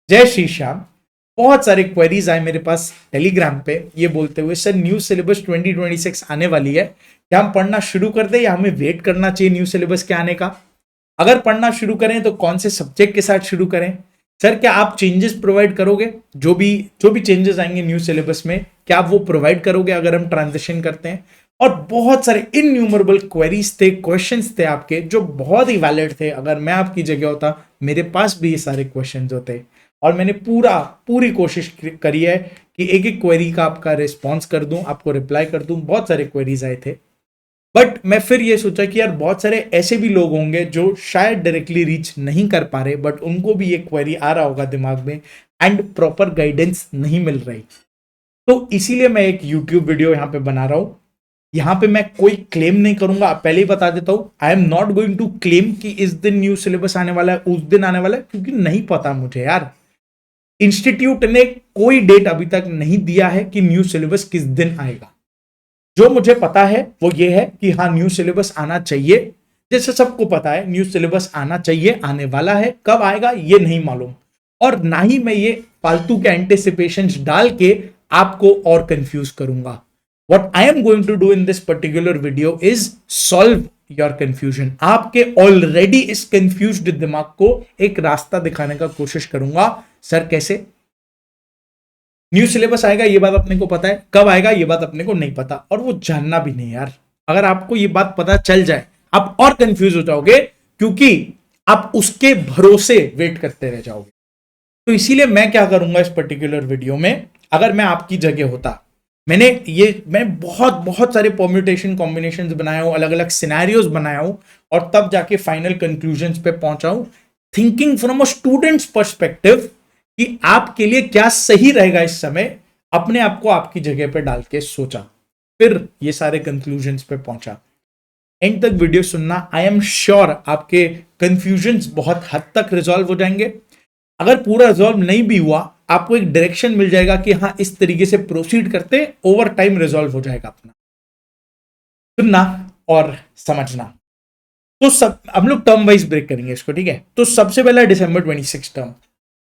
जय श्री श्याम। बहुत सारे क्वेरीज आए मेरे पास टेलीग्राम पे ये बोलते हुए, सर न्यू सिलेबस 2026 आने वाली है, क्या हम पढ़ना शुरू कर दें या हमें वेट करना चाहिए न्यू सिलेबस के आने का? अगर पढ़ना शुरू करें तो कौन से सब्जेक्ट के साथ शुरू करें? सर क्या आप चेंजेस प्रोवाइड करोगे? जो भी चेंजेस आएंगे न्यू सिलेबस में, क्या आप वो प्रोवाइड करोगे अगर हम ट्रांजिशन करते हैं? और बहुत सारे इनन्यूमरेबल क्वेरीज थे, क्वेश्चंस थे आपके जो बहुत ही वैलिड थे। अगर मैं आपकी जगह होता, मेरे पास भी ये सारे क्वेश्चंस होते और मैंने पूरी कोशिश करी है कि एक एक क्वेरी का आपका रिस्पॉन्स कर दूं, आपको रिप्लाई कर दूं। बहुत सारे क्वेरीज आए थे, बट मैं फिर ये सोचा कि यार बहुत सारे ऐसे भी लोग होंगे जो शायद डायरेक्टली रीच नहीं कर पा रहे, बट उनको भी ये क्वेरी आ रहा होगा दिमाग में एंड प्रॉपर गाइडेंस नहीं मिल रही। तो इसीलिए मैं एक यूट्यूब वीडियो यहाँ पे बना रहा हूं। यहाँ पे मैं कोई क्लेम नहीं करूंगा, पहले ही बता देता हूं, I am not going to claim कि इस दिन न्यू सिलेबस आने वाला है, उस दिन आने वाला है, क्योंकि नहीं पता मुझे यार। इंस्टीट्यूट ने कोई डेट अभी तक नहीं दिया है कि न्यू सिलेबस किस दिन आएगा। जो मुझे पता है वो ये है कि हाँ, न्यू सिलेबस आना चाहिए। जैसे सबको पता है न्यू सिलेबस आना चाहिए, आने वाला है, कब आएगा ये नहीं मालूम। और ना ही मैं ये फालतू के एंटिसिपेशंस डाल के आपको और कंफ्यूज करूंगा। What I am going to do in this particular video is solve your confusion. आपके ऑलरेडी इस कंफ्यूज्ड दिमाग को एक रास्ता दिखाने का कोशिश करूंगा। सर कैसे? न्यू सिलेबस आएगा ये बात अपने को पता है, कब आएगा ये बात अपने को नहीं पता, और वो जानना भी नहीं यार। अगर आपको ये बात पता चल जाए आप और कंफ्यूज हो जाओगे, क्योंकि आप उसके भरोसे वेट करते रह जाओगे। तो इसीलिए मैं क्या करूंगा इस पर्टिकुलर वीडियो में, अगर मैं आपकी जगह होता, मैं बहुत सारे परम्यूटेशन कॉम्बिनेशंस बनाया हूं, अलग अलग सिनेरियोज बनाया हूं, और तब जाके फाइनल कंक्लूजन्स पे पहुंचा हूं, thinking from a students perspective कि आपके लिए क्या सही रहेगा इस समय। अपने आप को आपकी जगह पे डाल के सोचा, फिर ये सारे कंक्लूजन्स पे पहुंचा। एंड तक वीडियो सुनना, आई एम श्योर आपके कंफ्यूजन्स बहुत हद तक रिजॉल्व हो जाएंगे। अगर पूरा रिजॉल्व नहीं भी हुआ, आपको एक डायरेक्शन मिल जाएगा कि हाँ, इस तरीके से प्रोसीड करते ओवर टाइम रिजॉल्व हो जाएगा अपना। सुनना और समझना। तो सब हम लोग टर्म वाइज ब्रेक करेंगे इसको, ठीक है? तो सबसे पहला दिसंबर 26 टर्म।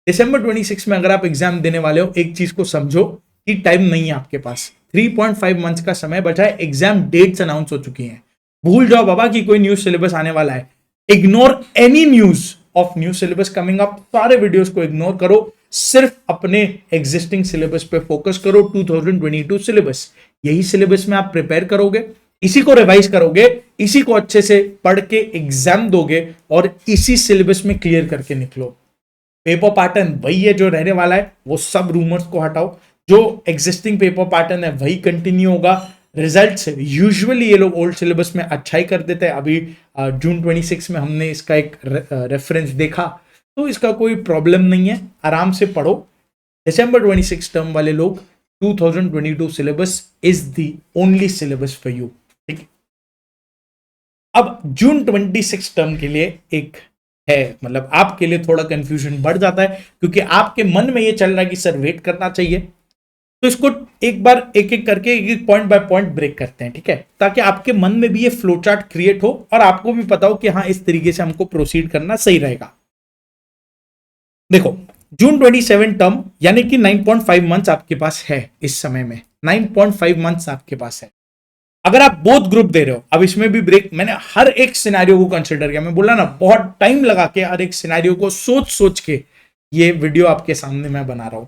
दिसंबर 26 में अगर आप एग्जाम देने वाले हो, एक चीज को समझो कि टाइम नहीं है आपके पास। 3.5 मंथ्स का समय बचा है, एग्जाम डेट्स अनाउंस हो चुकी हैं। भूल जाओ बाबा कि कोई न्यू सिलेबस आने वाला है। Ignore any news of new syllabus coming up. सारे वीडियोस को इग्नोर करो, सिर्फ अपने एग्जिस्टिंग सिलेबस पे फोकस करो। 2022 सिलेबस, यही सिलेबस में आप प्रिपेयर करोगे, इसी को रिवाइज करोगे, इसी को अच्छे से पढ़ के एग्जाम दोगे और इसी सिलेबस में क्लियर करके निकलो। पेपर पैटर्न वही है जो रहने वाला है, वो सब रूमर्स को हटाओ। जो एग्जिस्टिंग पेपर पैटर्न है वही कंटिन्यू होगा। रिजल्ट्स यूजुअली ये लोग ओल्ड सिलेबस में अच्छा ही कर देते हैं। अभी जून 26 में हमने इसका एक रेफरेंस देखा, तो इसका कोई प्रॉब्लम नहीं है, आराम से पढ़ो। दिसंबर 26 टर्म वाले लोग, 2022 syllabus is the only syllabus for you, ठीक है? अब जून 26 टर्म के लिए एक है, मतलब आपके लिए थोड़ा कंफ्यूजन बढ़ जाता है, क्योंकि आपके मन में ये चल रहा है कि सर वेट करना चाहिए। तो इसको एक बार एक एक करके, एक पॉइंट बाय पॉइंट ब्रेक करते हैं, ठीक है? ताकि आपके मन में भी ये फ्लो चार्ट क्रिएट हो और आपको भी पता हो कि हाँ, इस तरीके से हमको प्रोसीड करना सही रहेगा। देखो, जून 27 टर्म यानी कि 9.5 मंथ्स आपके पास है इस समय में। 9.5 मंथ्स आपके पास है। अगर आप बोथ ग्रुप दे रहे हो, अब इसमें भी ब्रेक, मैंने हर एक सिनेरियो को कंसिडर किया। मैं बोला ना, बहुत टाइम लगा के हर एक सिनेरियो को सोच के ये वीडियो आपके सामने मैं बना रहा हूं।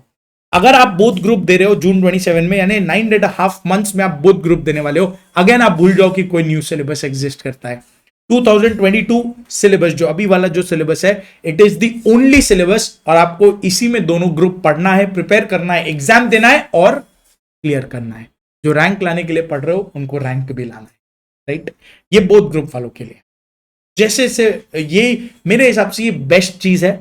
अगर आप बोथ ग्रुप दे रहे हो जून 27 में, यानी 9.5 मंथ्स में आप बोथ ग्रुप देने वाले हो, अगेन आप भूल जाओ कि कोई न्यू सिलेबस एग्जिस्ट करता है। 2022 सिलेबस, जो अभी वाला जो सिलेबस है, it is the only syllabus, और आपको इसी में दोनों ग्रुप पढ़ना है, प्रिपेयर करना है, एग्जाम देना है और क्लियर करना है। जो रैंक लाने के लिए पढ़ रहे हो उनको रैंक भी लाना है, राइट? ये बोथ ग्रुप वालों के लिए जैसे से ये मेरे हिसाब से ये बेस्ट चीज है,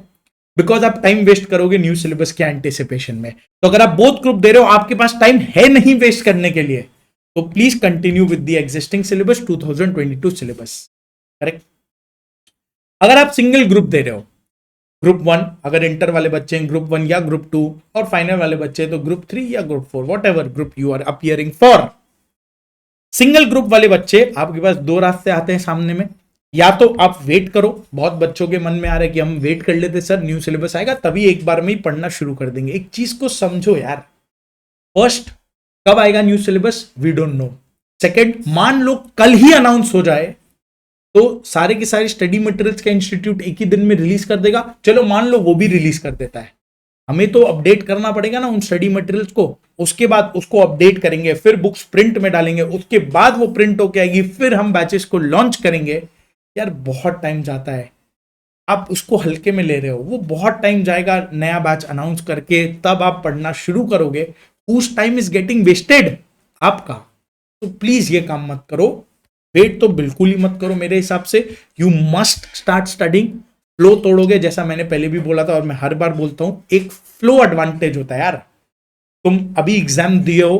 बिकॉज आप टाइम वेस्ट करोगे न्यू सिलेबस के एंटिसिपेशन में। तो अगर आप बोथ ग्रुप दे रहे हो, आपके पास टाइम है नहीं वेस्ट करने के लिए, तो please continue with the existing syllabus, 2022 syllabus, correct? अगर आप सिंगल ग्रुप दे रहे हो, ग्रुप 1, अगर इंटर वाले बच्चे हैं ग्रुप 1 या ग्रुप 2, और फाइनल वाले बच्चे तो ग्रुप 3 या group 4, whatever group you are appearing for. Single group वाले बच्चे, आपके पास दो रास्ते आते हैं सामने में, या तो आप वेट करो, बहुत बच्चों के मन में आ रहा है कि हम वेट कर लेते सर न्यू सिलेबस आएगा तभी एक बार में ही पढ़ना शुरू कर देंगे। एक चीज को समझो यार, फर्स्ट कब आएगा new syllabus we don't know. Second, मान लो कल ही अनाउंस हो जाए तो सारे के सारे स्टडी मटेरियल्स का इंस्टीट्यूट एक ही दिन में रिलीज कर देगा। चलो मान लो वो भी रिलीज कर देता है, हमें तो अपडेट करना पड़ेगा ना उन स्टडी मटेरियल्स को, उसके बाद उसको अपडेट करेंगे, फिर बुक्स प्रिंट में डालेंगे, उसके बाद वो प्रिंट होके आएगी, फिर हम बैचेस को लॉन्च करेंगे। यार बहुत टाइम जाता है, आप उसको हल्के में ले रहे हो, वो बहुत टाइम जाएगा नया बैच अनाउंस करके, तब आप पढ़ना शुरू करोगे, उस टाइम इज गेटिंग वेस्टेड आपका। तो प्लीज ये काम मत करो, वेट तो बिल्कुल ही मत करो मेरे हिसाब से। You must start studying. Flow तोड़ोगे, जैसा मैंने पहले भी बोला था और मैं हर बार बोलता हूं, एक फ्लो एडवांटेज होता है यार। तुम अभी एग्जाम दिए हो,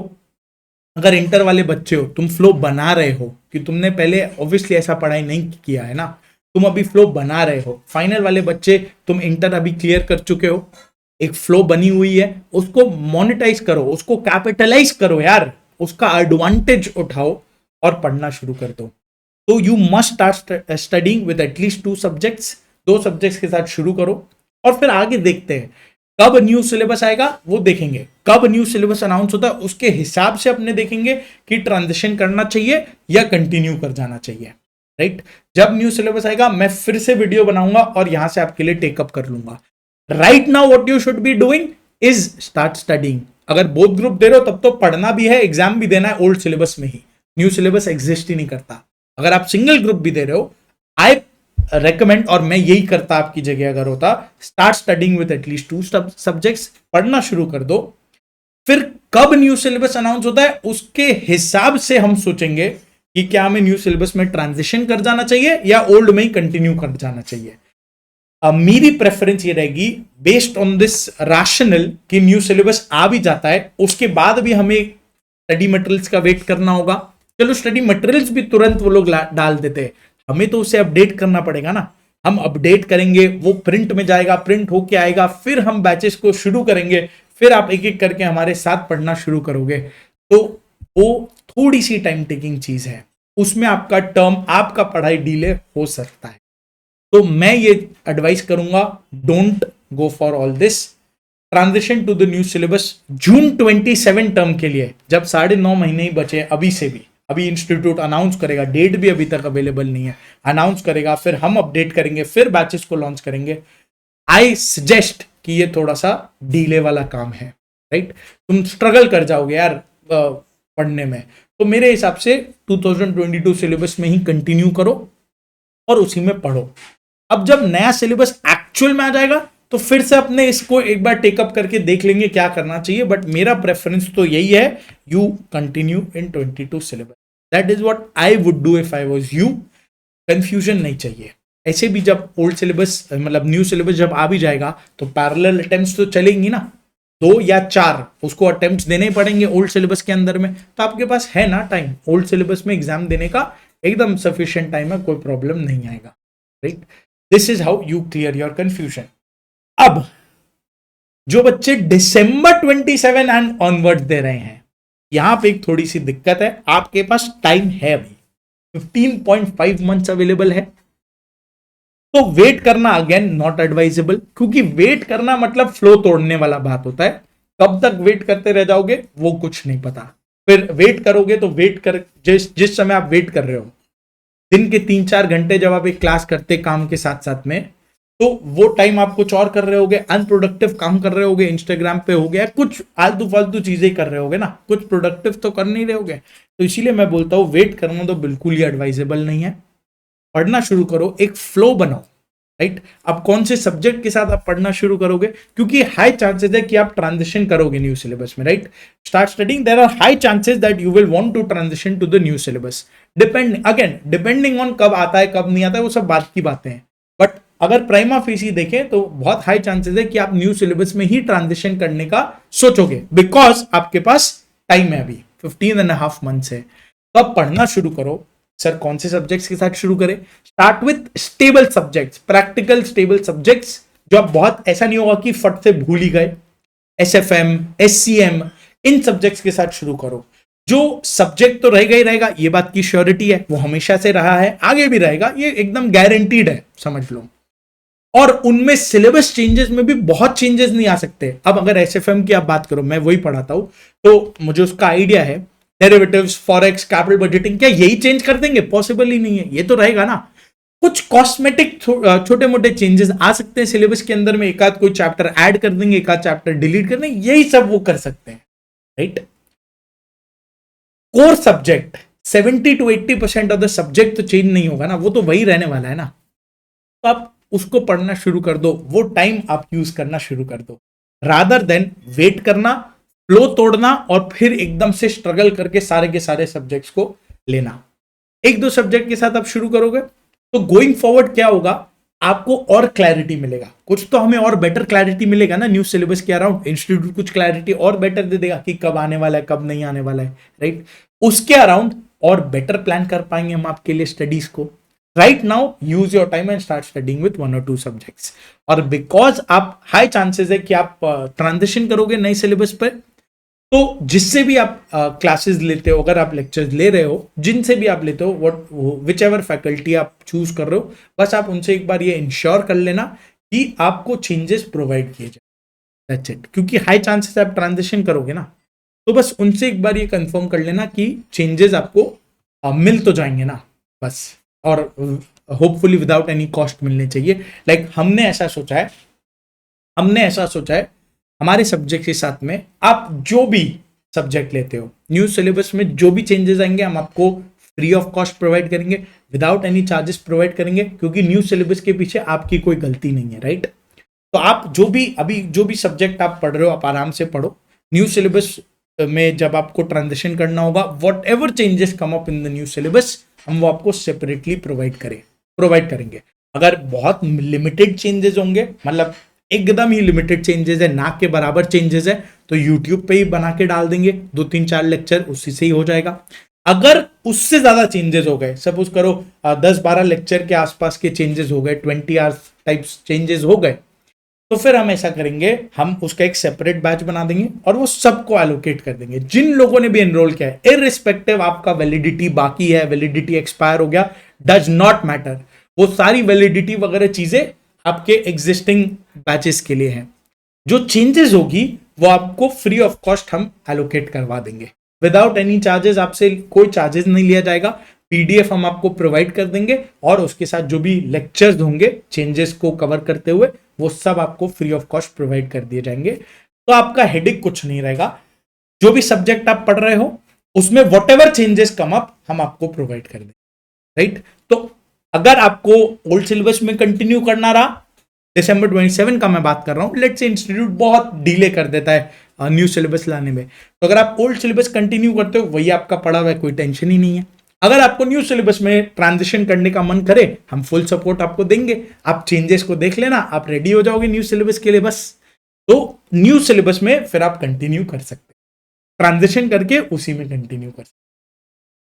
अगर इंटर वाले बच्चे हो, तुम फ्लो बना रहे हो कि तुमने पहले ऑब्वियसली ऐसा पढ़ाई नहीं किया है ना, तुम अभी फ्लो बना रहे हो। फाइनल वाले बच्चे, तुम इंटर अभी क्लियर कर चुके हो, एक फ्लो बनी हुई है, उसको मोनेटाइज करो, उसको कैपिटलाइज करो यार, उसका एडवांटेज उठाओ और पढ़ना शुरू कर दो। तो you must start studying with at least 2 subjects, 2 subjects के साथ शुरू करो और फिर आगे देखते हैं कब न्यू सिलेबस आएगा, वो देखेंगे। कब न्यू सिलेबस अनाउंस होता है उसके हिसाब से अपने देखेंगे कि ट्रांजिशन करना चाहिए या कंटिन्यू कर जाना चाहिए, राइट। जब न्यू सिलेबस आएगा मैं फिर से वीडियो बनाऊंगा और यहां से आपके लिए टेकअप कर लूंगा। Right now what you should be doing is start studying. अगर बोथ ग्रुप दे रहे हो तब तो पढ़ना भी है, एग्जाम भी देना है ओल्ड सिलेबस में ही, न्यू सिलेबस एग्जिस्ट ही नहीं करता। अगर आप सिंगल ग्रुप भी दे रहे हो, आई रेकमेंड, और मैं यही करता आपकी जगह अगर होता, start studying with at least 2 subjects, पढ़ना शुरू कर दो। फिर कब न्यू सिलेबस अनाउंस होता है उसके हिसाब से हम सोचेंगे कि क्या हमें न्यू सिलेबस में ट्रांजिशन कर जाना चाहिए या ओल्ड में ही कंटिन्यू कर जाना चाहिए। मेरी प्रेफरेंस ये रहेगी बेस्ड ऑन दिस रैशनल कि न्यू सिलेबस आ भी जाता है, उसके बाद भी हमें स्टडी मटेरियल्स का वेट करना होगा। चलो स्टडी मटेरियल्स भी तुरंत वो लोग डाल देते हैं, हमें तो उसे अपडेट करना पड़ेगा ना। हम अपडेट करेंगे, वो प्रिंट में जाएगा, प्रिंट होके आएगा, फिर हम बैचेस को शुरू करेंगे, फिर आप एक एक करके हमारे साथ पढ़ना शुरू करोगे। तो वो थोड़ी सी टाइम टेकिंग चीज है, उसमें आपका टर्म, आपका पढ़ाई डिले हो सकता है। तो मैं ये एडवाइस करूंगा, don't go for all this. Transition to the new syllabus June 27 term के लिए, जब 9.5 महीने ही बचे अभी से भी, अभी इंस्टीट्यूट अनाउंस करेगा, डेट भी अभी तक अवेलेबल नहीं है, अनाउंस करेगा, फिर हम अपडेट करेंगे, फिर बैचेस को लॉन्च करेंगे। आई सजेस्ट कि ये थोड़ा सा डिले वाला काम है, राइट। तुम स्ट्रगल कर जाओगे यार पढ़ने में, तो मेरे हिसाब से 2022 सिलेबस में ही कंटिन्यू करो और उसी में पढ़ो। अब जब नया सिलेबस एक्चुअल में आ जाएगा तो फिर से अपने इसको एक बार टेकअप करके देख लेंगे क्या करना चाहिए, बट मेरा प्रेफरेंस तो यही है, you continue in 22 syllabus. That is what I would do if I was you. Confusion नहीं चाहिए। ऐसे भी जब ओल्ड सिलेबस मतलब न्यू सिलेबस जब आ भी जाएगा तो पैरेलल अटेम्प्ट्स तो चलेंगी ना, 2 या 4 उसको अटेम्प्ट्स देने पड़ेंगे ओल्ड सिलेबस के अंदर में, तो आपके पास है ना टाइम, ओल्ड सिलेबस में एग्जाम देने का एकदम सफिशिएंट टाइम है, कोई प्रॉब्लम नहीं आएगा, right. This is how you clear your confusion. अब जो बच्चे दिसंबर 27 एंड ऑनवर्ड दे रहे हैं, यहां पे एक थोड़ी सी दिक्कत है, आपके पास टाइम है अभी, 15.5 मंथ्स अवेलेबल है, तो वेट करना अगेन नॉट एडवाइजेबल, क्योंकि वेट करना मतलब फ्लो तोड़ने वाला बात होता है। कब तक वेट करते रह जाओगे वो कुछ नहीं पता। फिर वेट करोगे तो वेट कर, जिस समय आप वेट कर रहे हो, दिन के 3-4 घंटे जब आप एक क्लास करते काम के साथ साथ में, तो वो टाइम आप कुछ और कर रहे होगे, अनप्रोडक्टिव काम कर रहे होगे, इंस्टाग्राम पे हो गया, कुछ आलतू फालतू चीजें कर रहे होगे ना, कुछ प्रोडक्टिव तो कर नहीं रहे होगे। तो इसीलिए मैं बोलता हूं वेट करना तो बिल्कुल ही एडवाइजेबल नहीं है। पढ़ना शुरू करो, एक फ्लो बनाओ, राइट। अब कौन से सब्जेक्ट के साथ आप पढ़ना शुरू करोगे, क्योंकि हाई चांसेस है कि आप ट्रांजिशन करोगे न्यू सिलेबस में, right. Start studying, there are high chances that you will want to transition to the new syllabus. Depending on कब आता है कब नहीं आता है, वो सब बात की बातें हैं, बट अगर प्राइमा फेसी देखें तो बहुत हाई चांसेस है कि आप न्यू सिलेबस में ही ट्रांजिशन करने का सोचोगे, बिकॉज आपके पास टाइम है अभी 15.5 मंथ्स है। तो अब पढ़ना शुरू करो। सर कौन से सब्जेक्ट्स के साथ शुरू करें? Start with stable subjects, practical stable subjects, जो आप बहुत ऐसा नहीं होगा कि फट से भूल ही गए। SFM, SCM, इन सब्जेक्ट्स के साथ शुरू करो। जो सब्जेक्ट तो रहेगा ही रहेगा, ये बात की श्योरिटी है, वो हमेशा से रहा है, आगे भी रहेगा, ये एकदम गारंटीड है, समझ लो। और उनमें सिलेबस चेंजेस में भी बहुत चेंजेस नहीं आ सकते। अब अगर एसएफएम की आप बात करो, मैं वही पढ़ाता हूं, तो मुझे उसका आइडिया है। डेरिवेटिव्स, फॉरेक्स, कैपिटल बजटिंग, क्या यही चेंज कर देंगे? पॉसिबल ही नहीं है, ये तो रहेगा ना। कुछ कॉस्मेटिक छोटे मोटे चेंजेस आ सकते हैं सिलेबस के अंदर में, एक आध कोई चैप्टर ऐड कर देंगे, एक आध चैप्टर डिलीट कर देंगे, यही सब वो कर सकते हैं, right. Core subject 70 to 80% of the subject तो चेंज नहीं होगा ना, वो तो वही रहने वाला है ना। तो आप उसको पढ़ना शुरू कर दो, वो टाइम आप यूज करना शुरू कर दो, रादर देन वेट करना, फ्लो तोड़ना और फिर एकदम से स्ट्रगल करके सारे के सारे सब्जेक्ट्स को लेना। एक दो सब्जेक्ट के साथ आप शुरू करोगे तो गोइंग फॉरवर्ड क्या होगा, आपको और क्लैरिटी मिलेगा। कुछ तो हमें और बेटर क्लैरिटी मिलेगा ना न्यू सिलेबस के अराउंड। इंस्टीट्यूट कुछ क्लैरिटी और बेटर दे देगा कि कब आने वाला है, कब नहीं आने वाला है, राइट। उसके अराउंड और बेटर प्लान कर पाएंगे हम आपके लिए स्टडीज को। Right now use your time and start studying with 1 or 2 subjects. और बिकॉज आप हाई चांसेस है कि आप ट्रांजिशन करोगे नए सिलेबस पर, तो जिससे भी आप क्लासेस लेते हो, अगर आप लेक्चर्स ले रहे हो, जिनसे भी आप लेते हो, व्हाट विच एवर फैकल्टी आप चूज कर रहे हो, बस आप उनसे एक बार ये इंश्योर कर लेना कि आपको चेंजेस प्रोवाइड किए जाए, दैट्स इट। क्योंकि हाई चांसेस आप ट्रांजिशन करोगे ना, तो बस उनसे एक बार ये कंफर्म कर लेना कि चेंजेस आपको मिल तो जाएंगे ना, बस। और होपफुली विदाउट एनी कॉस्ट मिलने चाहिए। लाइक हमने ऐसा सोचा है हमारे सब्जेक्ट के साथ में, आप जो भी सब्जेक्ट लेते हो, न्यू सिलेबस में जो भी चेंजेस आएंगे हम आपको फ्री ऑफ कॉस्ट प्रोवाइड करेंगे, विदाउट एनी चार्जेस प्रोवाइड करेंगे, क्योंकि न्यू सिलेबस के पीछे आपकी कोई गलती नहीं है, राइट। तो आप जो भी सब्जेक्ट आप पढ़ रहे हो, आप आराम से पढ़ो। न्यू सिलेबस में जब आपको ट्रांजिशन करना होगा, what ever changes come up in the new syllabus, हम वो आपको सेपरेटली प्रोवाइड करेंगे। अगर बहुत लिमिटेड चेंजेस होंगे, मतलब एकदम ही लिमिटेड चेंजेस है, ना के बराबर चेंजेस है, तो यूट्यूब पे ही बना के डाल देंगे 2-3-4 लेक्चर, उसी से ही हो जाएगा। अगर उससे ज्यादा चेंजेस हो गए, सपोज करो 10-12 लेक्चर के आसपास के चेंजेस हो गए, 20 आवर्स टाइप्स चेंजेस हो गए, तो फिर हम ऐसा करेंगे, हम उसका एक सेपरेट बैच बना देंगे और वो सबको एलोकेट कर देंगे। जिन लोगों ने भी एनरोल किया है, इररिस्पेक्टिव आपका वैलिडिटी बाकी है, वैलिडिटी एक्सपायर हो गया, डज नॉट मैटर, वो सारी वैलिडिटी वगैरह चीजें आपके एग्जिस्टिंग बैचेस के लिए हैं। जो चेंजेस होगी वो आपको फ्री ऑफ कॉस्ट हम एलोकेट करवा देंगे, विदाउट एनी चार्जेस। आपसे कोई चार्जेस नहीं लिया जाएगा, पीडीएफ हम आपको प्रोवाइड कर देंगे और उसके साथ जो भी लेक्चर्स होंगे चेंजेस को कवर करते हुए, वो सब आपको फ्री ऑफ कॉस्ट प्रोवाइड कर दिए जाएंगे। तो आपका हेडेक कुछ नहीं रहेगा। जो भी सब्जेक्ट आप पढ़ रहे हो उसमें what ever changes come up हम आपको प्रोवाइड कर देंगे, राइट। तो अगर आपको ओल्ड सिलेबस में कंटिन्यू करना रहा, दिसंबर 27 का मैं बात कर रहा हूं, लेट्स से इंस्टीट्यूट बहुत डिले कर देता है न्यू सिलेबस लाने में, तो अगर आप ओल्ड सिलेबस कंटिन्यू करते हो, वही आपका पढ़ा हुआ है, कोई टेंशन ही नहीं है। अगर आपको न्यू सिलेबस में ट्रांजिशन करने का मन करे, हम फुल सपोर्ट आपको देंगे। आप चेंजेस को देख लेना, आप रेडी हो जाओगे न्यू सिलेबस के लिए, बस। तो न्यू सिलेबस में फिर आप कंटिन्यू कर सकते हैं, ट्रांजिशन करके उसी में कंटिन्यू कर सकते हैं।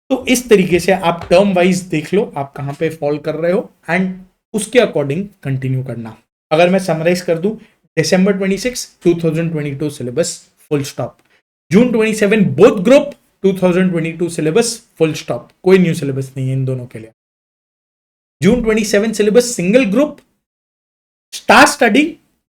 तो इस तरीके से आप टर्म वाइज देख लो आप कहां पे फॉल कर रहे हो, एंड उसके अकॉर्डिंग कंटिन्यू करना। अगर मैं समराइज कर दूं, दिसंबर 26 2022 सिलेबस फुल स्टॉप, जून 27 both group 2022 syllabus full stop, कोई न्यू सिलेबस नहीं है इन दोनों के लिए। जून 27 syllabus single group, start study,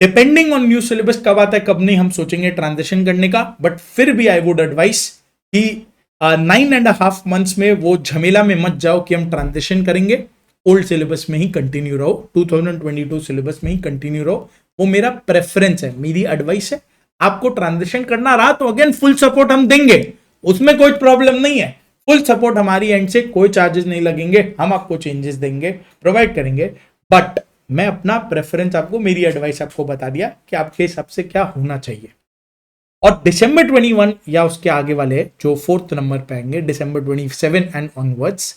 depending on new syllabus कब आता है कब नहीं, हम सोचेंगे ट्रांजिशन करने का, बट फिर भी आई वुड एडवाइस कि 9.5 months में वो झमेला में मत जाओ कि हम ट्रांजिशन करेंगे, ओल्ड सिलेबस में ही कंटिन्यू रहो, 2022 सिलेबस में ही कंटिन्यू रहो, वो मेरा प्रेफरेंस है, मेरी एडवाइस है। आपको ट्रांजिशन करना रहा तो अगेन फुल सपोर्ट हम देंगे, उसमें कोई प्रॉब्लम नहीं है, फुल सपोर्ट हमारी एंड से, कोई चार्जेस नहीं लगेंगे, हम आपको चेंजेस देंगे, प्रोवाइड करेंगे। बट मैं अपना प्रेफरेंस आपको, मेरी एडवाइस आपको बता दिया कि आपके हिसाब से क्या होना चाहिए। और दिसंबर 21 या उसके आगे वाले जो 4th नंबर पे आएंगे, दिसंबर 27 एंड ऑनवर्ड्स,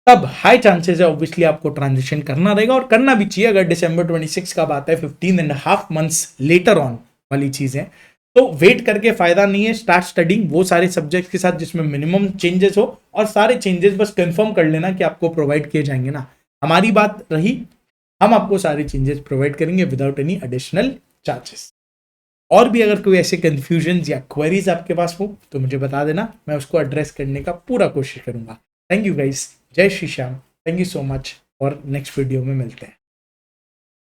तब हाई चांसेस है ऑब्वियसली आपको ट्रांजिशन करना रहेगा, और करना भी चाहिए। अगर दिसंबर 26 का बात है, 15.5 months लेटर ऑन वाली चीजें, तो वेट करके फायदा नहीं है। स्टार्ट स्टडिंग वो सारे सब्जेक्ट के साथ जिसमें मिनिमम चेंजेस हो, और सारे चेंजेस बस कंफर्म कर लेना कि आपको प्रोवाइड किए जाएंगे ना। हमारी बात रही, हम आपको सारे चेंजेस प्रोवाइड करेंगे विदाउट एनी एडिशनल चार्जेस। और भी अगर कोई ऐसे कंफ्यूजन या क्वेरीज आपके पास हो तो मुझे बता देना, मैं उसको एड्रेस करने का पूरा कोशिश करूंगा। थैंक यू गाइस, जय Shri Shyam, thank you so much, और नेक्स्ट वीडियो में मिलते हैं।